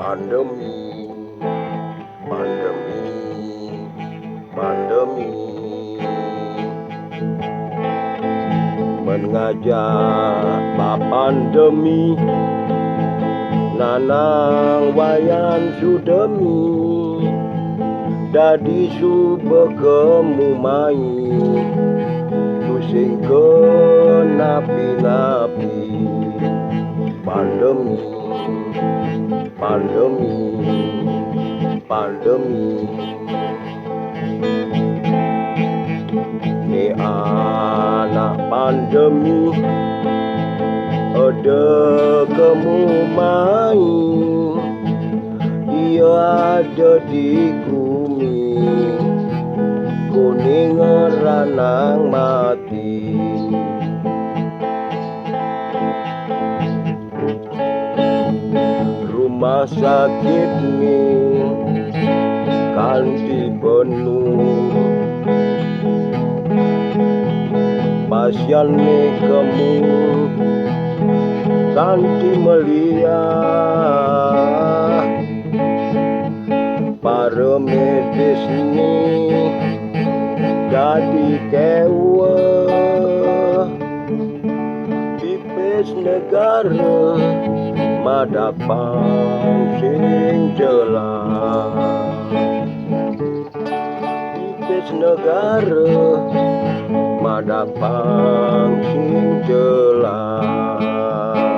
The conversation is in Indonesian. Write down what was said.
Pandemi, pandemi, pandemi mengajak pandemi nanang wayan sudemi dadi subekemu main pusing ke napi-napi. Pandemi, pandemi, pandemi ni anak pandemi ada kamu main, ia ada di bumi kuning ranang mati. Rumah sakit ni kanti penuh, pasien ni kamu kanti melihat, para medis ni jadi kewa, pipis negara madapang sing jelas, pipis negara madapang sing jelas.